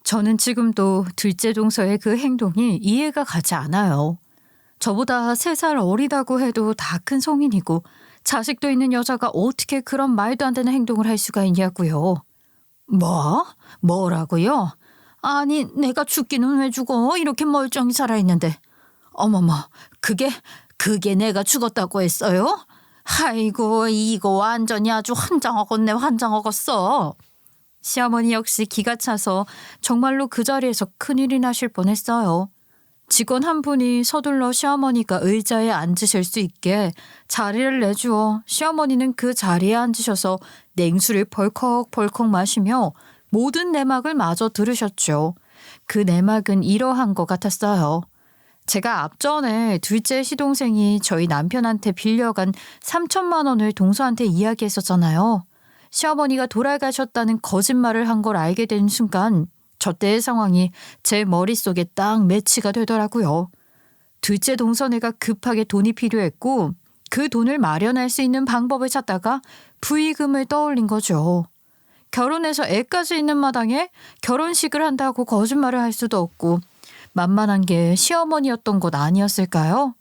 저는 지금도 둘째 동서의 그 행동이 이해가 가지 않아요. 저보다 3살 어리다고 해도 다 큰 성인이고 자식도 있는 여자가 어떻게 그런 말도 안 되는 행동을 할 수가 있냐고요. 뭐라고요? 아니, 내가 죽기는 왜 죽어? 이렇게 멀쩡히 살아있는데. 어머머, 그게 내가 죽었다고 했어요? 아이고, 이거 완전히 아주 환장하겠네, 환장하겠어. 시어머니 역시 기가 차서 정말로 그 자리에서 큰일이 나실 뻔했어요. 직원 한 분이 서둘러 시어머니가 의자에 앉으실 수 있게 자리를 내주어 시어머니는 그 자리에 앉으셔서 냉수를 벌컥벌컥 마시며 모든 내막을 마저 들으셨죠. 그 내막은 이러한 것 같았어요. 제가 앞전에 둘째 시동생이 저희 남편한테 빌려간 3천만 원을 동서한테 이야기했었잖아요. 시어머니가 돌아가셨다는 거짓말을 한 걸 알게 된 순간 저 때의 상황이 제 머릿속에 딱 매치가 되더라고요. 둘째 동서네가 급하게 돈이 필요했고 그 돈을 마련할 수 있는 방법을 찾다가 부의금을 떠올린 거죠. 결혼해서 애까지 있는 마당에 결혼식을 한다고 거짓말을 할 수도 없고 만만한 게 시어머니였던 것 아니었을까요?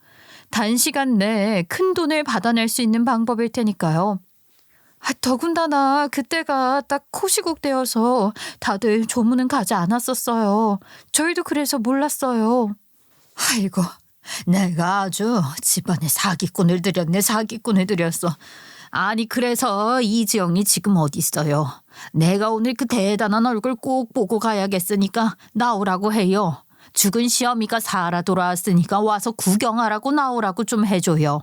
단시간 내에 큰 돈을 받아낼 수 있는 방법일 테니까요. 더군다나 그때가 딱 코시국 때여서 다들 조문은 가지 않았었어요. 저희도 그래서 몰랐어요. 아이고, 내가 아주 집안에 사기꾼을 들였어. 아니, 그래서 이지영이 지금 어디 있어요? 내가 오늘 그 대단한 얼굴 꼭 보고 가야겠으니까 나오라고 해요. 죽은 시어미가 살아 돌아왔으니까 와서 구경하라고 나오라고 좀 해줘요.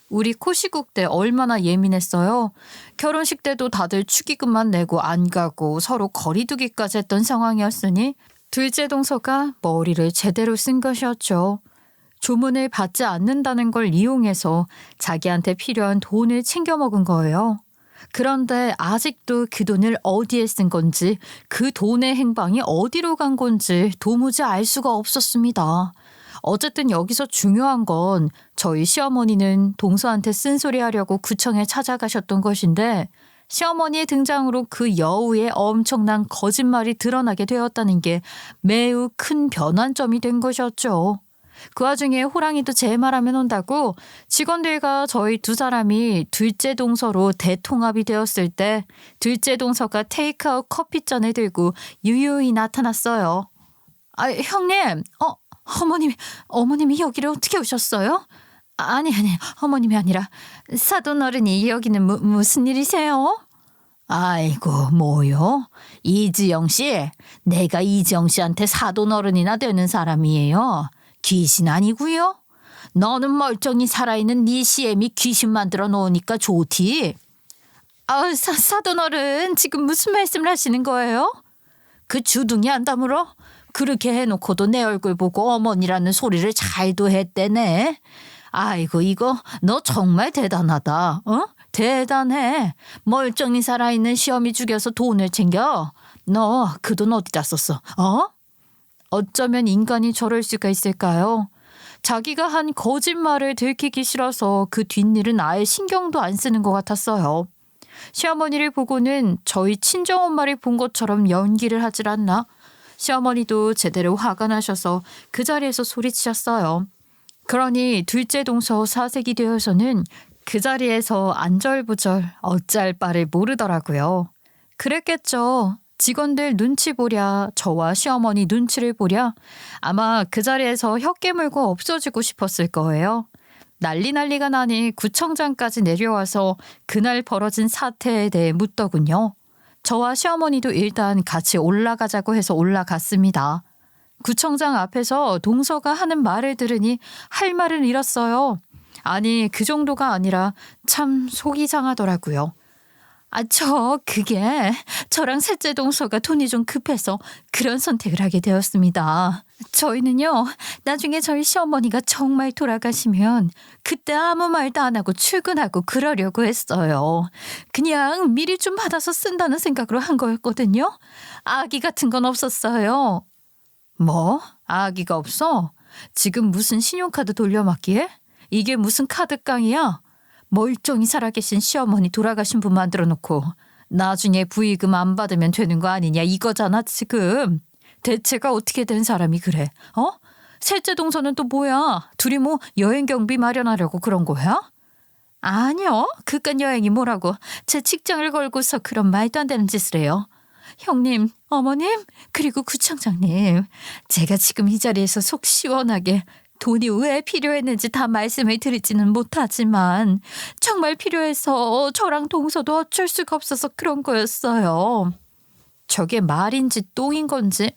우리 코시국 때 얼마나 예민했어요. 결혼식 때도 다들 축의금만 내고 안 가고 서로 거리두기까지 했던 상황이었으니 둘째 동서가 머리를 제대로 쓴 것이었죠. 조문을 받지 않는다는 걸 이용해서 자기한테 필요한 돈을 챙겨 먹은 거예요. 그런데 아직도 그 돈을 어디에 쓴 건지, 그 돈의 행방이 어디로 간 건지 도무지 알 수가 없었습니다. 어쨌든 여기서 중요한 건 저희 시어머니는 동서한테 쓴소리하려고 구청에 찾아가셨던 것인데, 시어머니의 등장으로 그 여우의 엄청난 거짓말이 드러나게 되었다는 게 매우 큰 변환점이 된 것이었죠. 그 와중에 호랑이도 제 말하면 온다고 직원들과 저희 두 사람이 둘째 동서로 대통합이 되었을 때 둘째 동서가 테이크아웃 커피잔을 들고 유유히 나타났어요. 아, 형님, 어머님이 여기를 어떻게 오셨어요? 아니, 어머님이 아니라 사돈 어른이 여기는 무슨 일이세요? 아이고, 뭐요? 이지영 씨, 내가 이지영 씨한테 사돈 어른이나 되는 사람이에요. 귀신 아니고요? 너는 멀쩡히 살아있는 네 시엠이 귀신 만들어 놓으니까 좋디? 아, 사돈 어른, 지금 무슨 말씀을 하시는 거예요? 그 주둥이 안 다물어? 그렇게 해놓고도 내 얼굴 보고 어머니라는 소리를 잘도 했대네. 아이고, 이거 너 정말 대단하다. 어? 대단해. 멀쩡히 살아있는 시어미 죽여서 돈을 챙겨. 너 그 돈 어디다 썼어? 어쩌면 인간이 저럴 수가 있을까요? 자기가 한 거짓말을 들키기 싫어서 그 뒷일은 아예 신경도 안 쓰는 것 같았어요. 시어머니를 보고는 저희 친정엄마를 본 것처럼 연기를 하질 않나? 시어머니도 제대로 화가 나셔서 그 자리에서 소리치셨어요. 그러니 둘째 동서 사색이 되어서는 그 자리에서 안절부절 어찌할 바를 모르더라고요. 그랬겠죠. 직원들 눈치 보랴, 저와 시어머니 눈치를 보랴, 아마 그 자리에서 혀 깨물고 없어지고 싶었을 거예요. 난리가 나니 구청장까지 내려와서 그날 벌어진 사태에 대해 묻더군요. 저와 시어머니도 일단 같이 올라가자고 해서 올라갔습니다. 구청장 앞에서 동서가 하는 말을 들으니 할 말을 잃었어요. 아니, 그 정도가 아니라 참 속이 상하더라고요. 그게 저랑 셋째 동서가 돈이 좀 급해서 그런 선택을 하게 되었습니다. 저희는요, 나중에 저희 시어머니가 정말 돌아가시면 그때 아무 말도 안 하고 출근하고 그러려고 했어요. 그냥 미리 좀 받아서 쓴다는 생각으로 한 거였거든요. 아기 같은 건 없었어요. 뭐? 아기가 없어? 지금 무슨 신용카드 돌려막기에? 이게 무슨 카드깡이야? 멀쩡히 살아계신 시어머니 돌아가신 분 만들어 놓고 나중에 부의금 안 받으면 되는 거 아니냐 이거잖아 지금. 대체가 어떻게 된 사람이 그래? 셋째 동서는 또 뭐야? 둘이 뭐 여행 경비 마련하려고 그런 거야? 아니요. 그깟 여행이 뭐라고 제 직장을 걸고서 그런 말도 안 되는 짓을 해요. 형님, 어머님, 그리고 구청장님, 제가 지금 이 자리에서 속 시원하게 돈이 왜 필요했는지 다 말씀을 드리지는 못하지만 정말 필요해서 저랑 동서도 어쩔 수가 없어서 그런 거였어요. 저게 말인지 똥인 건지,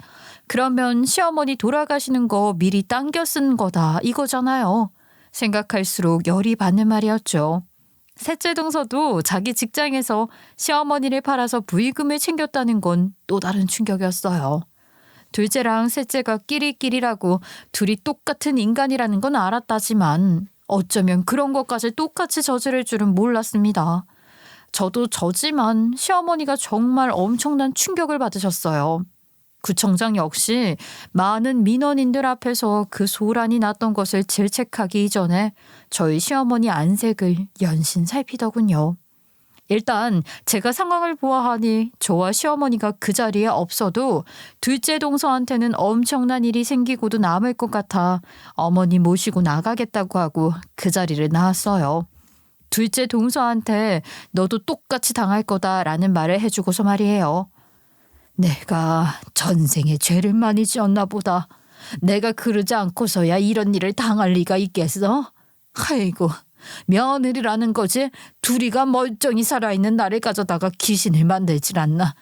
그러면 시어머니 돌아가시는 거 미리 당겨 쓴 거다 이거잖아요. 생각할수록 열이 받는 말이었죠. 셋째 동서도 자기 직장에서 시어머니를 팔아서 부의금을 챙겼다는 건 또 다른 충격이었어요. 둘째랑 셋째가 끼리끼리라고 둘이 똑같은 인간이라는 건 알았다지만 어쩌면 그런 것까지 똑같이 저지를 줄은 몰랐습니다. 저도 저지만 시어머니가 정말 엄청난 충격을 받으셨어요. 구청장 역시 많은 민원인들 앞에서 그 소란이 났던 것을 질책하기 이전에 저희 시어머니 안색을 연신 살피더군요. 일단 제가 상황을 보아하니 저와 시어머니가 그 자리에 없어도 둘째 동서한테는 엄청난 일이 생기고도 남을 것 같아 어머니 모시고 나가겠다고 하고 그 자리를 나왔어요. 둘째 동서한테 너도 똑같이 당할 거다라는 말을 해주고서 말이에요. 내가 전생에 죄를 많이 지었나 보다. 내가 그러지 않고서야 이런 일을 당할 리가 있겠어? 아이고, 며느리라는 거지 둘이가 멀쩡히 살아있는 나를 가져다가 귀신을 만들질 않나.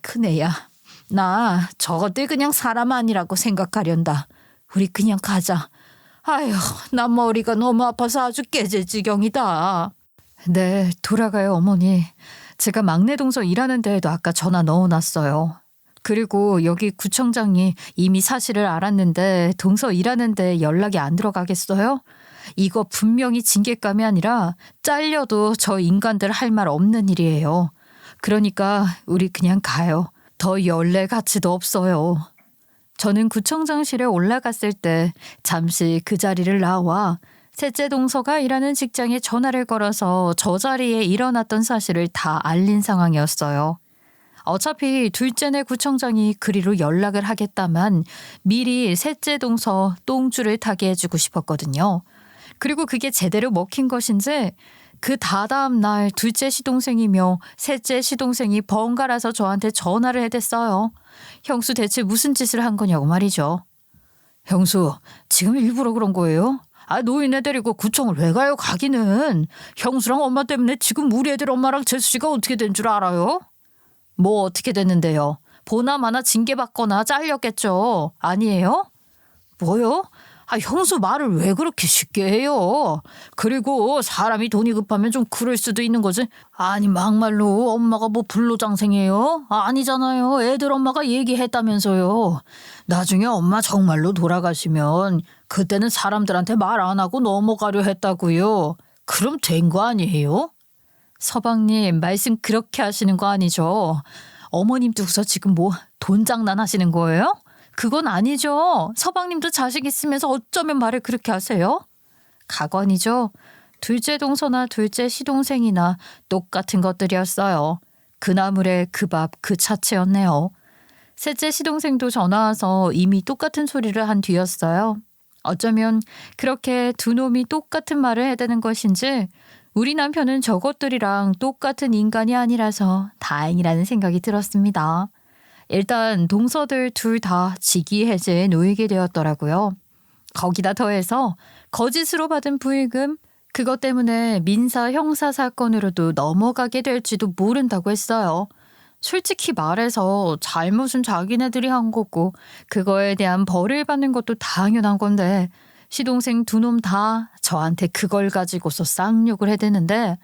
큰애야, 나 저것들 그냥 사람 아니라고 생각하련다. 우리 그냥 가자. 아휴, 난 머리가 너무 아파서 아주 깨질 지경이다. 네, 돌아가요, 어머니. 제가 막내 동서 일하는 데에도 아까 전화 넣어놨어요. 그리고 여기 구청장이 이미 사실을 알았는데 동서 일하는 데 연락이 안 들어가겠어요? 이거 분명히 징계감이 아니라 잘려도 저 인간들 할 말 없는 일이에요. 그러니까 우리 그냥 가요. 더 연례 가치도 없어요. 저는 구청장실에 올라갔을 때 잠시 그 자리를 나와 셋째 동서가 일하는 직장에 전화를 걸어서 저 자리에 일어났던 사실을 다 알린 상황이었어요. 어차피 둘째네 구청장이 그리로 연락을 하겠다만 미리 셋째 동서 똥줄을 타게 해주고 싶었거든요. 그리고 그게 제대로 먹힌 것인지 그 다다음 날 둘째 시동생이며 셋째 시동생이 번갈아서 저한테 전화를 해댔어요. 형수 대체 무슨 짓을 한 거냐고 말이죠. 형수, 지금 일부러 그런 거예요? 노인네 데리고 구청을 왜 가요, 가기는. 형수랑 엄마 때문에 지금 우리 애들 엄마랑 재수씨가 어떻게 된 줄 알아요? 뭐 어떻게 됐는데요? 보나마나 징계받거나 잘렸겠죠. 아니에요? 뭐요? 형수 말을 왜 그렇게 쉽게 해요? 그리고 사람이 돈이 급하면 좀 그럴 수도 있는 거지. 아니 막말로 엄마가 뭐 불로장생이에요? 아니잖아요. 애들 엄마가 얘기했다면서요. 나중에 엄마 정말로 돌아가시면 그때는 사람들한테 말 안 하고 넘어가려 했다고요. 그럼 된 거 아니에요? 서방님 말씀 그렇게 하시는 거 아니죠? 어머님 두고서 지금 뭐 돈 장난하시는 거예요? 그건 아니죠. 서방님도 자식 있으면서 어쩌면 말을 그렇게 하세요? 가관이죠. 둘째 동서나 둘째 시동생이나 똑같은 것들이었어요. 그 나물에 그 밥 그 차체였네요. 셋째 시동생도 전화 와서 이미 똑같은 소리를 한 뒤였어요. 어쩌면 그렇게 두 놈이 똑같은 말을 해대는 것인지 우리 남편은 저것들이랑 똑같은 인간이 아니라서 다행이라는 생각이 들었습니다. 일단 동서들 둘 다 직위 해제에 놓이게 되었더라고요. 거기다 더해서 거짓으로 받은 부의금, 그것 때문에 민사 형사 사건으로도 넘어가게 될지도 모른다고 했어요. 솔직히 말해서 잘못은 자기네들이 한 거고 그거에 대한 벌을 받는 것도 당연한 건데 시동생 두 놈 다 저한테 그걸 가지고서 쌍욕을 해대는데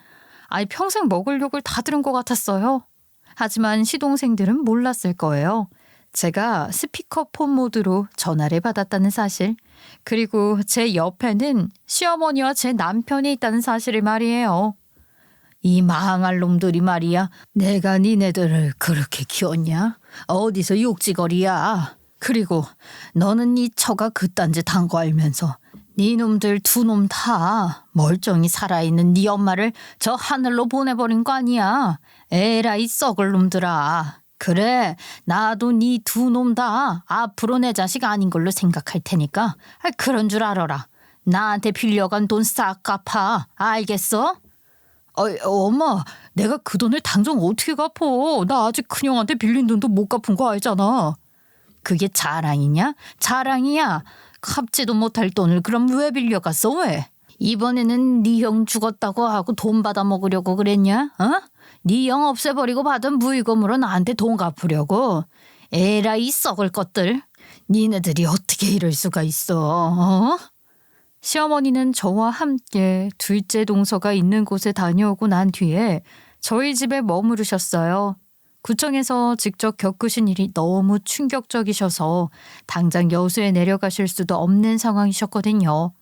평생 먹을 욕을 다 들은 것 같았어요. 하지만 시동생들은 몰랐을 거예요. 제가 스피커폰 모드로 전화를 받았다는 사실, 그리고 제 옆에는 시어머니와 제 남편이 있다는 사실을 말이에요. 이 망할 놈들이 말이야. 내가 니네들을 그렇게 키웠냐? 어디서 욕지거리야. 그리고 너는 이 처가 그딴 짓 한 거 알면서 네 놈들 두 놈 다 멀쩡히 살아있는 네 엄마를 저 하늘로 보내버린 거 아니야. 에라이 썩을 놈들아. 그래, 나도 네 두 놈 다 앞으로 내 자식 아닌 걸로 생각할 테니까 그런 줄 알아라. 나한테 빌려간 돈 싹 갚아. 알겠어? 엄마, 내가 그 돈을 당장 어떻게 갚어? 나 아직 큰형한테 빌린 돈도 못 갚은 거 알잖아. 그게 자랑이냐? 자랑이야. 갚지도 못할 돈을 그럼 왜 빌려갔어? 왜? 이번에는 네 형 죽었다고 하고 돈 받아 먹으려고 그랬냐? 네 형 없애버리고 받은 무이금으로 나한테 돈 갚으려고? 에라이 썩을 것들. 니네들이 어떻게 이럴 수가 있어? 시어머니는 저와 함께 둘째 동서가 있는 곳에 다녀오고 난 뒤에 저희 집에 머무르셨어요. 구청에서 직접 겪으신 일이 너무 충격적이셔서 당장 여수에 내려가실 수도 없는 상황이셨거든요.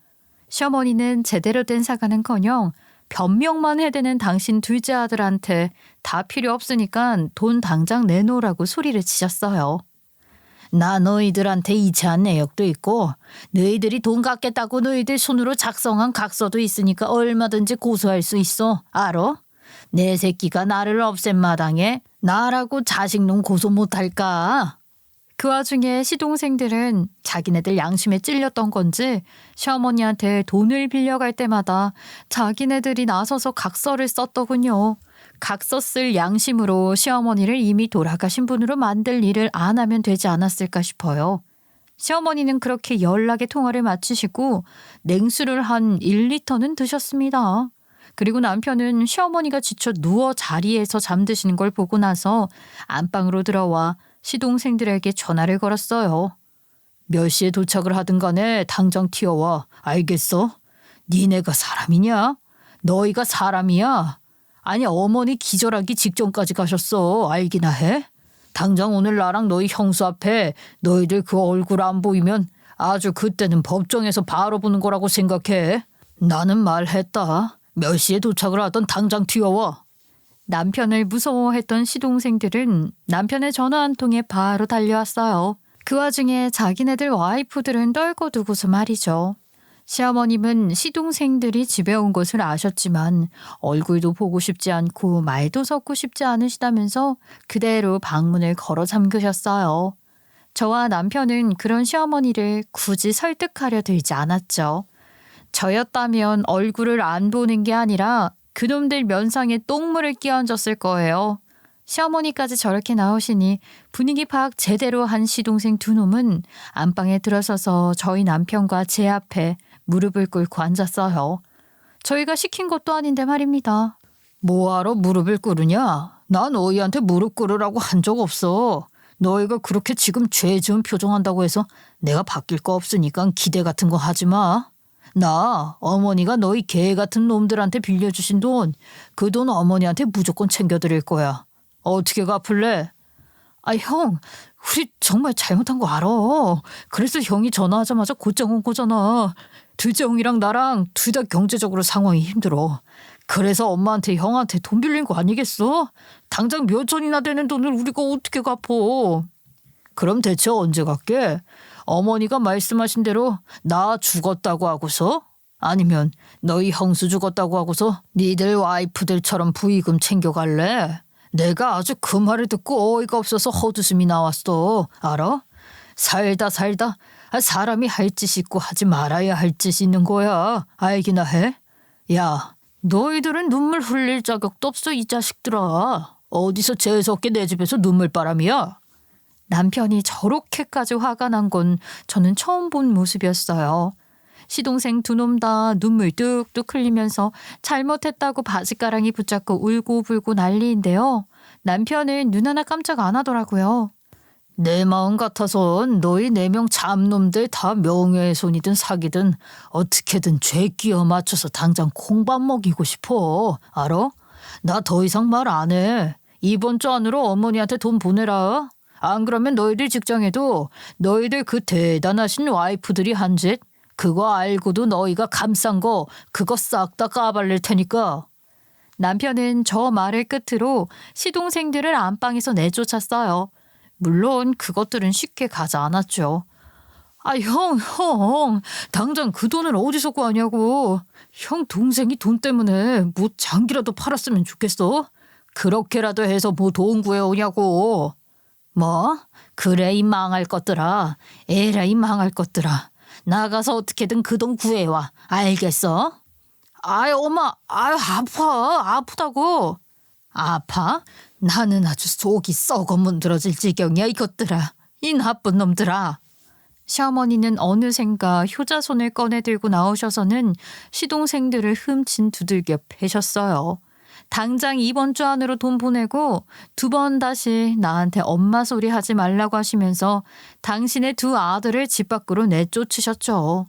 시어머니는 제대로 된 사과는커녕 변명만 해대는 당신 둘째 아들한테 다 필요 없으니까 돈 당장 내놓으라고 소리를 치셨어요. 나 너희들한테 이체한 내역도 있고 너희들이 돈 갚겠다고 너희들 손으로 작성한 각서도 있으니까 얼마든지 고소할 수 있어. 알아? 내 새끼가 나를 없앤 마당에 나라고 자식놈 고소 못할까? 그 와중에 시동생들은 자기네들 양심에 찔렸던 건지 시어머니한테 돈을 빌려갈 때마다 자기네들이 나서서 각서를 썼더군요. 각서 쓸 양심으로 시어머니를 이미 돌아가신 분으로 만들 일을 안 하면 되지 않았을까 싶어요. 시어머니는 그렇게 연락의 통화를 마치시고 냉수를 한 1리터는 드셨습니다. 그리고 남편은 시어머니가 지쳐 누워 자리에서 잠드시는 걸 보고 나서 안방으로 들어와 시동생들에게 전화를 걸었어요. 몇 시에 도착을 하든 간에 당장 튀어와. 알겠어? 니네가 사람이냐? 너희가 사람이야? 아니 어머니 기절하기 직전까지 가셨어. 알기나 해? 당장 오늘 나랑 너희 형수 앞에 너희들 그 얼굴 안 보이면 아주 그때는 법정에서 바로 보는 거라고 생각해. 나는 말했다. 몇 시에 도착을 하든 당장 튀어와. 남편을 무서워했던 시동생들은 남편의 전화 한 통에 바로 달려왔어요. 그 와중에 자기네들 와이프들은 떨고 두고서 말이죠. 시어머님은 시동생들이 집에 온 것을 아셨지만 얼굴도 보고 싶지 않고 말도 섞고 싶지 않으시다면서 그대로 방문을 걸어 잠그셨어요. 저와 남편은 그런 시어머니를 굳이 설득하려 들지 않았죠. 저였다면 얼굴을 안 보는 게 아니라 그놈들 면상에 똥물을 끼얹었을 거예요. 시어머니까지 저렇게 나오시니 분위기 파악 제대로 한 시동생 두 놈은 안방에 들어서서 저희 남편과 제 앞에 무릎을 꿇고 앉았어요. 저희가 시킨 것도 아닌데 말입니다. 뭐하러 무릎을 꿇으냐? 난 너희한테 무릎 꿇으라고 한 적 없어. 너희가 그렇게 지금 죄 지은 표정한다고 해서 내가 바뀔 거 없으니까 기대 같은 거 하지 마. 나 어머니가 너희 개 같은 놈들한테 빌려주신 돈, 그 돈 어머니한테 무조건 챙겨드릴 거야. 어떻게 갚을래? 아, 형, 우리 정말 잘못한 거 알아. 그래서 형이 전화하자마자 곧장 온 거잖아. 둘째 형이랑 나랑 둘 다 경제적으로 상황이 힘들어. 그래서 엄마한테 형한테 돈 빌린 거 아니겠어? 당장 몇 천이나 되는 돈을 우리가 어떻게 갚어? 그럼 대체 언제 갚게? 어머니가 말씀하신 대로 나 죽었다고 하고서? 아니면 너희 형수 죽었다고 하고서 니들 와이프들처럼 부의금 챙겨갈래? 내가 아주 그 말을 듣고 어이가 없어서 헛웃음이 나왔어. 알아? 살다 사람이 할 짓 있고 하지 말아야 할 짓이 있는 거야. 알기나 해? 야, 너희들은 눈물 흘릴 자격도 없어 이 자식들아. 어디서 재수없게 내 집에서 눈물바람이야? 남편이 저렇게까지 화가 난 건 저는 처음 본 모습이었어요. 시동생 두 놈 다 눈물 뚝뚝 흘리면서 잘못했다고 바지가랑이 붙잡고 울고불고 난리인데요. 남편은 눈 하나 깜짝 안 하더라고요. 내 마음 같아선 너희 4명 잡놈들 다 명예훼손이든 사기든 어떻게든 죄 끼워 맞춰서 당장 콩밥 먹이고 싶어. 알아? 나 더 이상 말 안 해. 이번 주 안으로 어머니한테 돈 보내라. 안 그러면 너희들 직장에도 너희들 그 대단하신 와이프들이 한 짓 그거 알고도 너희가 감싼 거 그거 싹 다 까발릴 테니까. 남편은 저 말을 끝으로 시동생들을 안방에서 내쫓았어요. 물론 그것들은 쉽게 가지 않았죠. 아, 형, 당장 그 돈을 어디서 구하냐고. 형 동생이 돈 때문에 뭐 장기라도 팔았으면 좋겠어. 그렇게라도 해서 뭐 돈 구해오냐고. 뭐? 그래 이 망할 것들아. 에라 이 망할 것들아. 나가서 어떻게든 그 돈 구해와. 알겠어? 아이 엄마, 아프다고. 아파? 나는 아주 속이 썩어 문드러질 지경이야 이것들아. 이 나쁜 놈들아. 시어머니는 어느샌가 효자손을 꺼내 들고 나오셔서는 시동생들을 흠친 두들겨 패셨어요. 당장 이번 주 안으로 돈 보내고 2번 다시 나한테 엄마 소리 하지 말라고 하시면서 당신의 2 아들을 집 밖으로 내쫓으셨죠.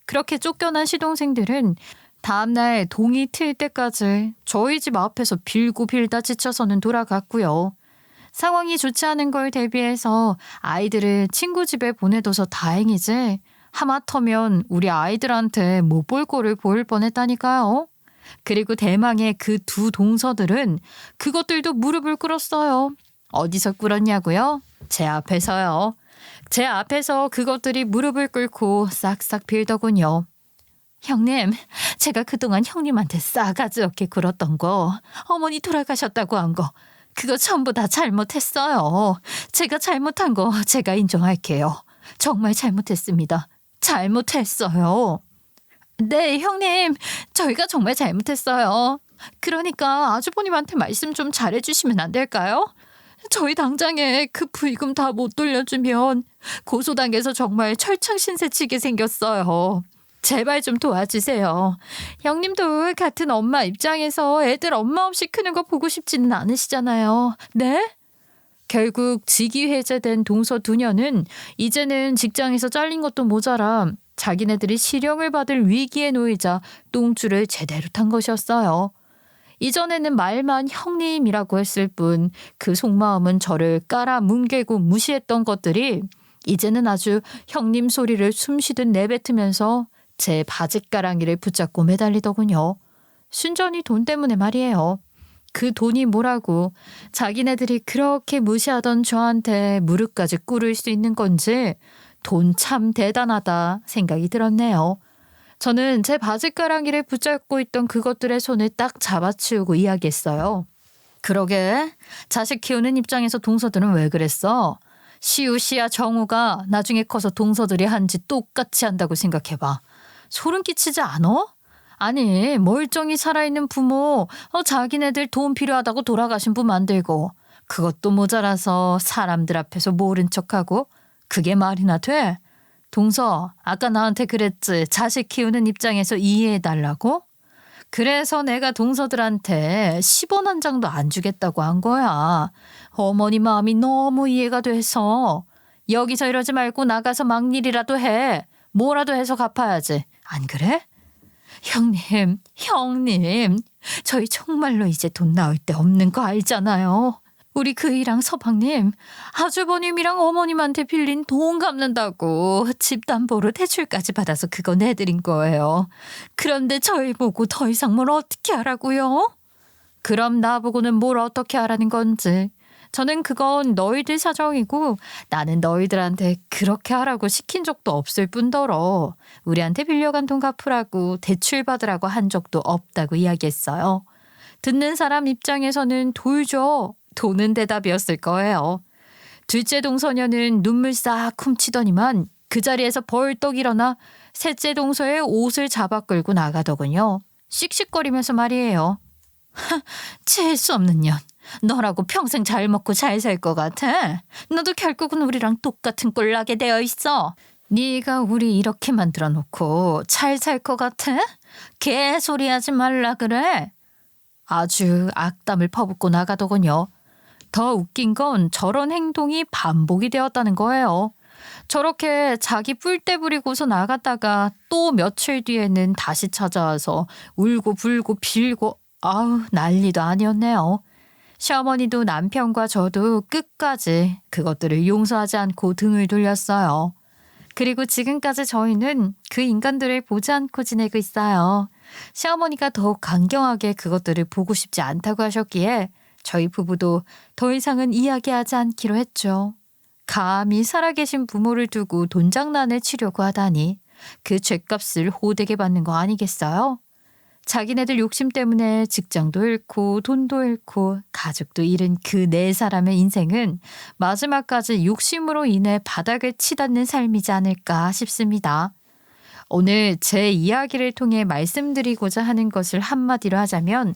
그렇게 쫓겨난 시동생들은 다음날 동이 틀 때까지 저희 집 앞에서 빌고 빌다 지쳐서는 돌아갔고요. 상황이 좋지 않은 걸 대비해서 아이들을 친구 집에 보내둬서 다행이지 하마터면 우리 아이들한테 못 볼 꼴을 보일 뻔했다니까요. 그리고 대망의 그 2 동서들은 그것들도 무릎을 꿇었어요. 어디서 꿇었냐고요? 제 앞에서요. 제 앞에서 그것들이 무릎을 꿇고 싹싹 빌더군요. 형님, 제가 그동안 형님한테 싸가지 없게 굴었던 거, 어머니 돌아가셨다고 한 거, 그거 전부 다 잘못했어요. 제가 잘못한 거 제가 인정할게요. 정말 잘못했습니다. 잘못했어요. 네, 형님, 저희가 정말 잘못했어요. 그러니까 아주버님한테 말씀 좀 잘해주시면 안 될까요? 저희 당장에 그 부의금 다 못 돌려주면 고소당해서 정말 철창신세치게 생겼어요. 제발 좀 도와주세요. 형님도 같은 엄마 입장에서 애들 엄마 없이 크는 거 보고 싶지는 않으시잖아요. 네? 결국 직위 해제된 동서 두 년은 이제는 직장에서 잘린 것도 모자라 자기네들이 실형을 받을 위기에 놓이자 똥줄을 제대로 탄 것이었어요. 이전에는 말만 형님이라고 했을 뿐 그 속마음은 저를 깔아뭉개고 무시했던 것들이 이제는 아주 형님 소리를 숨쉬듯 내뱉으면서 제 바짓가랑이를 붙잡고 매달리더군요. 순전히 돈 때문에 말이에요. 그 돈이 뭐라고 자기네들이 그렇게 무시하던 저한테 무릎까지 꿇을 수 있는 건지 돈 참 대단하다 생각이 들었네요. 저는 제 바짓가랑이를 붙잡고 있던 그것들의 손을 딱 잡아치우고 이야기했어요. 그러게 자식 키우는 입장에서 동서들은 왜 그랬어? 시우 씨야 정우가 나중에 커서 동서들이 한 짓 똑같이 한다고 생각해봐. 소름 끼치지 않아? 아니 멀쩡히 살아있는 부모 자기네들 돈 필요하다고 돌아가신 분 만들고 그것도 모자라서 사람들 앞에서 모른 척하고 그게 말이나 돼? 동서 아까 나한테 그랬지 자식 키우는 입장에서 이해해달라고? 그래서 내가 동서들한테 10원 한 장도 안 주겠다고 한 거야. 어머니 마음이 너무 이해가 돼서 여기서 이러지 말고 나가서 막일이라도 해. 뭐라도 해서 갚아야지. 안 그래? 형님, 저희 정말로 이제 돈 나올 데 없는 거 알잖아요. 우리 그이랑 서방님, 아주버님이랑 어머님한테 빌린 돈 갚는다고 집담보로 대출까지 받아서 그거 내드린 거예요. 그런데 저희 보고 더 이상 뭘 어떻게 하라고요? 그럼 나보고는 뭘 어떻게 하라는 건지. 저는 그건 너희들 사정이고 나는 너희들한테 그렇게 하라고 시킨 적도 없을 뿐더러 우리한테 빌려간 돈 갚으라고 대출 받으라고 한 적도 없다고 이야기했어요. 듣는 사람 입장에서는 돌죠. 도는 대답이었을 거예요. 둘째 동서녀는 눈물 싹 훔치더니만 그 자리에서 벌떡 일어나 셋째 동서의 옷을 잡아 끌고 나가더군요. 씩씩거리면서 말이에요. 칠 수 없는 년. 너라고 평생 잘 먹고 잘 살 것 같아? 너도 결국은 우리랑 똑같은 꼴 나게 되어 있어. 네가 우리 이렇게 만들어 놓고 잘 살 것 같아? 개소리 하지 말라 그래. 아주 악담을 퍼붓고 나가더군요. 더 웃긴 건 저런 행동이 반복이 되었다는 거예요. 저렇게 자기 뿔때 부리고서 나갔다가 또 며칠 뒤에는 다시 찾아와서 울고 불고 빌고 아우 난리도 아니었네요. 시어머니도 남편과 저도 끝까지 그것들을 용서하지 않고 등을 돌렸어요. 그리고 지금까지 저희는 그 인간들을 보지 않고 지내고 있어요. 시어머니가 더욱 강경하게 그것들을 보고 싶지 않다고 하셨기에 저희 부부도 더 이상은 이야기하지 않기로 했죠. 감히 살아계신 부모를 두고 돈장난을 치려고 하다니 그 죗값을 호되게 받는 거 아니겠어요? 자기네들 욕심 때문에 직장도 잃고 돈도 잃고 가족도 잃은 그 네 사람의 인생은 마지막까지 욕심으로 인해 바닥을 치닫는 삶이지 않을까 싶습니다. 오늘 제 이야기를 통해 말씀드리고자 하는 것을 한마디로 하자면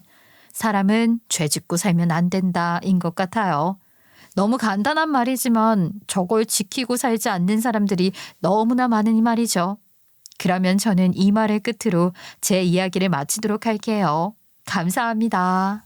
사람은 죄 짓고 살면 안 된다인 것 같아요. 너무 간단한 말이지만 저걸 지키고 살지 않는 사람들이 너무나 많으니 말이죠. 그러면 저는 이 말을 끝으로 제 이야기를 마치도록 할게요. 감사합니다.